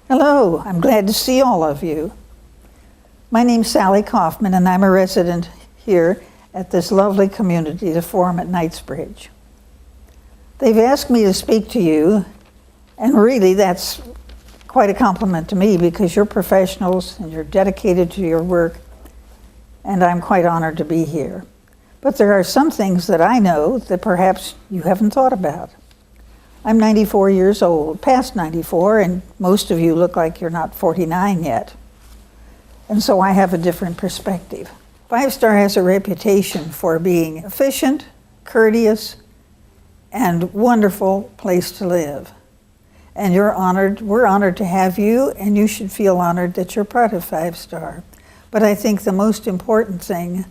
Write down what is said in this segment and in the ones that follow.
Hello, I'm glad to see all of you. My name's Sally Kaufman, and I'm a resident here at this lovely community, the Forum at Knightsbridge. They've asked me to speak to you, and really that's quite a compliment to me because you're professionals and you're dedicated to your work, and I'm quite honored to be here. But there are some things that I know that perhaps you haven't thought about. I'm 94 years old, past 94, and most of you look like you're not 49 yet. And so I have a different perspective. Five Star has a reputation for being efficient, courteous, and wonderful place to live. And we're honored to have you, and you should feel honored that you're part of Five Star. But I think the most important thing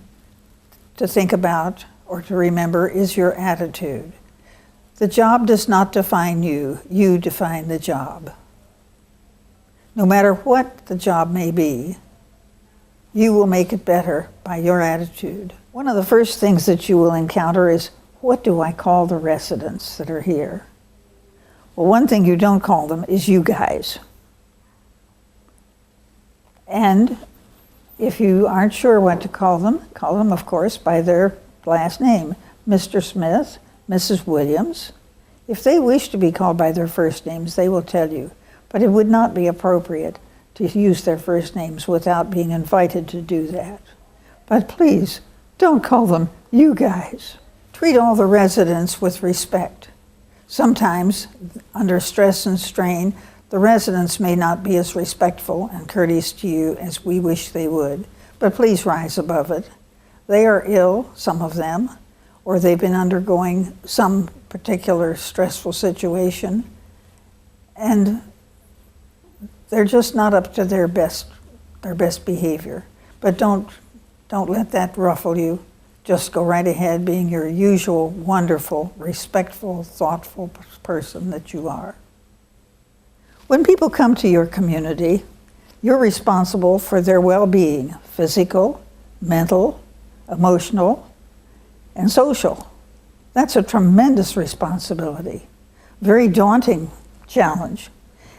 to think about or to remember is your attitude. The job does not define you, you define the job. No matter what the job may be, you will make it better by your attitude. One of the first things that you will encounter is, what do I call the residents that are here? Well, one thing you don't call them is you guys. And if you aren't sure what to call them, of course, by their last name, Mr. Smith, Mrs. Williams. If they wish to be called by their first names, they will tell you, but it would not be appropriate to use their first names without being invited to do that. But please, don't call them you guys. Treat all the residents with respect. Sometimes, under stress and strain, the residents may not be as respectful and courteous to you as we wish they would, but please rise above it. They are ill, some of them, or they've been undergoing some particular stressful situation, and they're just not up to their best behavior. But don't let that ruffle you. Just go right ahead being your usual wonderful, respectful, thoughtful person that you are. When people come to your community, you're responsible for their well-being, physical, mental, emotional, and social. That's a tremendous responsibility, very daunting challenge.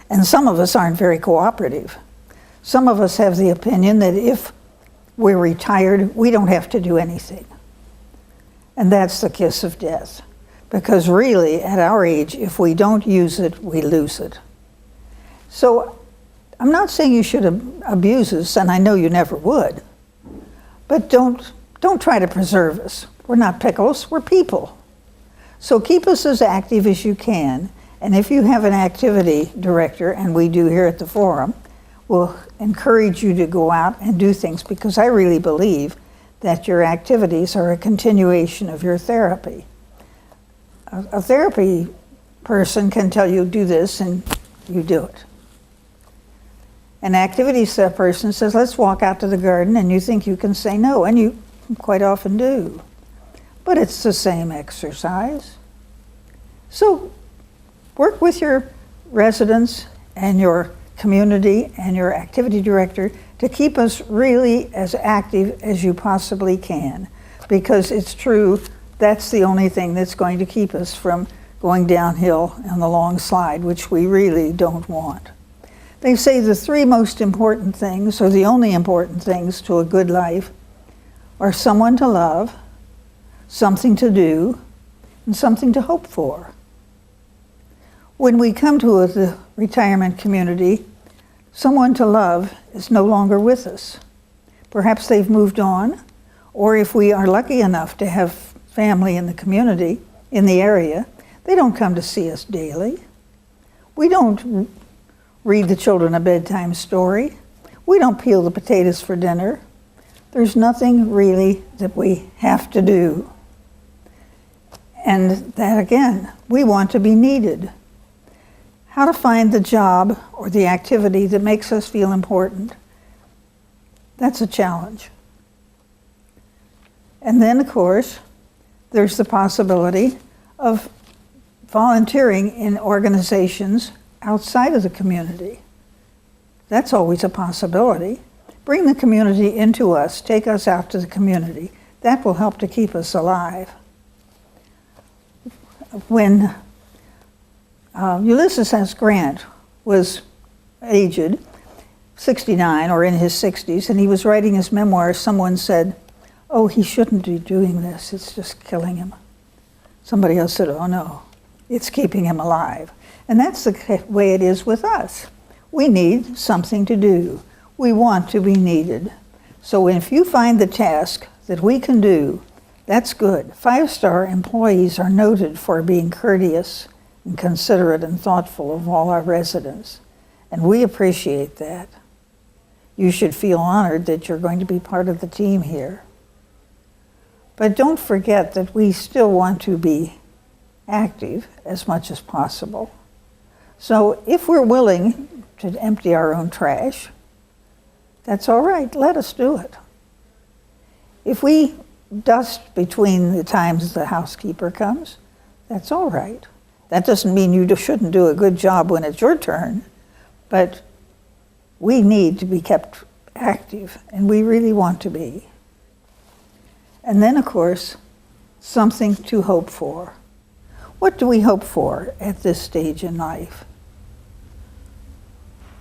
And some of us aren't very cooperative. Some of us have the opinion that if we're retired, we don't have to do anything. And that's the kiss of death. Because really, at our age, if we don't use it, we lose it. So I'm not saying you should abuse us, and I know you never would, but don't try to preserve us. We're not pickles, we're people. So keep us as active as you can, and if you have an activity director, and we do here at the Forum, we'll encourage you to go out and do things, because I really believe that your activities are a continuation of your therapy. A therapy person can tell you, do this, and you do it. An activities person says, let's walk out to the garden, and you think you can say no, and you quite often do. But it's the same exercise. So work with your residents and your community and your activity director to keep us really as active as you possibly can, because it's true, that's the only thing that's going to keep us from going downhill on the long slide, which we really don't want. They say the three most important things, or the only important things to a good life, are someone to love, something to do, and something to hope for. When we come to the retirement community, someone to love is no longer with us. Perhaps they've moved on, or if we are lucky enough to have family in the community, in the area, they don't come to see us daily. We don't read the children a bedtime story. We don't peel the potatoes for dinner. There's nothing really that we have to do. And that again, we want to be needed. How to find the job or the activity that makes us feel important, that's a challenge. And then, of course, there's the possibility of volunteering in organizations outside of the community. That's always a possibility. Bring the community into us, take us out to the community. That will help to keep us alive. When Ulysses S. Grant was aged, 69 or in his 60s, and he was writing his memoir. Someone said, "Oh, he shouldn't be doing this. It's just killing him." Somebody else said, "Oh no, it's keeping him alive." And that's the way it is with us. We need something to do. We want to be needed. So if you find the task that we can do, that's good. 5-star employees are noted for being courteous and considerate and thoughtful of all our residents. And we appreciate that. You should feel honored that you're going to be part of the team here. But don't forget that we still want to be active as much as possible. So if we're willing to empty our own trash, that's all right, let us do it. If we dust between the times the housekeeper comes, that's all right. That doesn't mean you shouldn't do a good job when it's your turn, but we need to be kept active, and we really want to be. And then, of course, something to hope for. What do we hope for at this stage in life?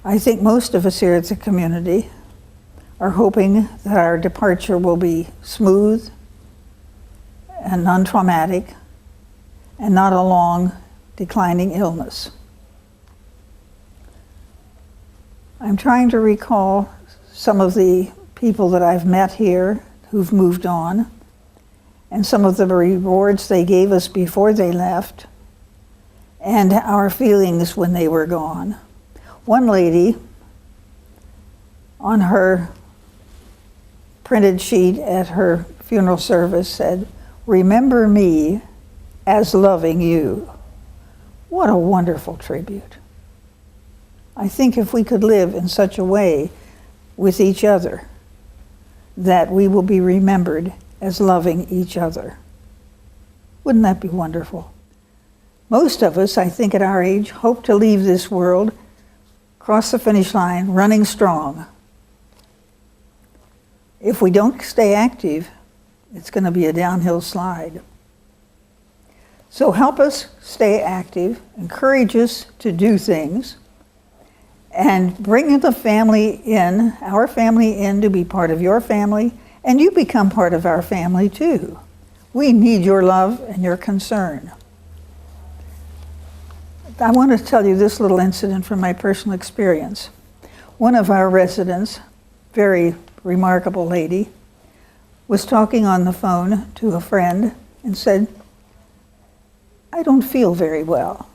I think most of us here at the community are hoping that our departure will be smooth and non-traumatic and not a long, declining illness. I'm trying to recall some of the people that I've met here who've moved on and some of the rewards they gave us before they left and our feelings when they were gone. One lady, on her printed sheet at her funeral service, said, "Remember me as loving you." What a wonderful tribute. I think if we could live in such a way with each other, that we will be remembered as loving each other. Wouldn't that be wonderful? Most of us, I think at our age, hope to leave this world, cross the finish line, running strong. If we don't stay active, it's going to be a downhill slide. So help us stay active, encourage us to do things, and bring the family in, our family in, to be part of your family, and you become part of our family too. We need your love and your concern. I want to tell you this little incident from my personal experience. One of our residents, very remarkable lady, was talking on the phone to a friend and said, "I don't feel very well."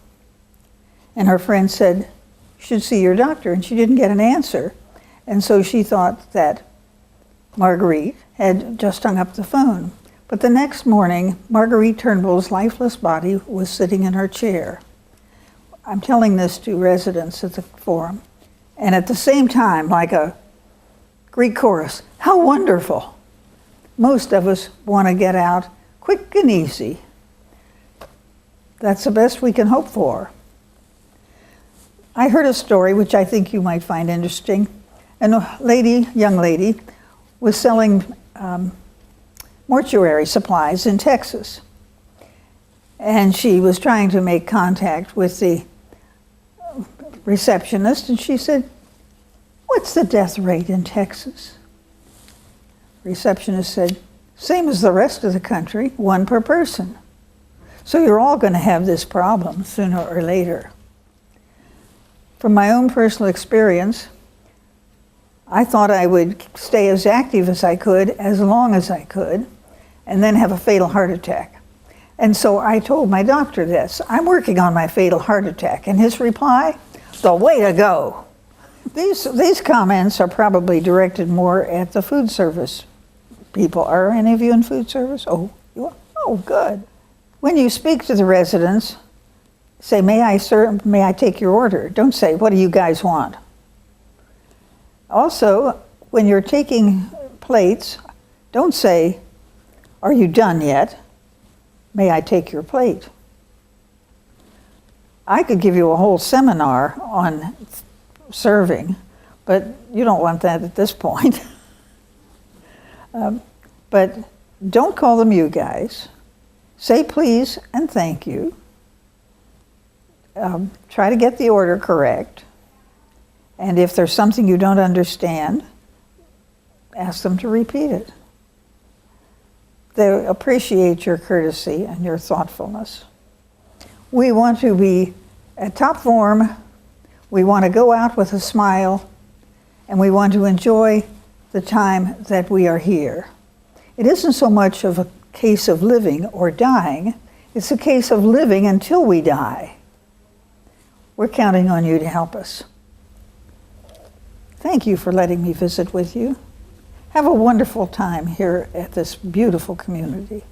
And her friend said, "You should see your doctor," and she didn't get an answer. And so she thought that Marguerite had just hung up the phone. But the next morning, Marguerite Turnbull's lifeless body was sitting in her chair. I'm telling this to residents at the forum. And at the same time, like a Greek chorus, how wonderful. Most of us want to get out quick and easy. That's the best we can hope for. I heard a story which I think you might find interesting. And a young lady, was selling mortuary supplies in Texas. And she was trying to make contact with the receptionist, and she said, "What's the death rate in Texas?" Receptionist said, "Same as the rest of the country, 1 per person. So you're all going to have this problem sooner or later." From my own personal experience, I thought I would stay as active as I could, as long as I could, and then have a fatal heart attack. And so I told my doctor this, "I'm working on my fatal heart attack." And his reply, "The way to go." These comments are probably directed more at the food service people. Are any of you in food service? Oh, you are? Oh, good. When you speak to the residents, say, may I take your order?" Don't say, "What do you guys want?" Also, when you're taking plates, don't say, "Are you done yet? May I take your plate?" I could give you a whole seminar on serving, but you don't want that at this point. But don't call them "you guys." Say please and thank you. Try to get the order correct. And if there's something you don't understand, ask them to repeat it. They appreciate your courtesy and your thoughtfulness. We want to be at top form. We want to go out with a smile, and we want to enjoy the time that we are here. It isn't so much of a case of living or dying, it's a case of living until we die. We're counting on you to help us. Thank you for letting me visit with you. Have a wonderful time here at this beautiful community.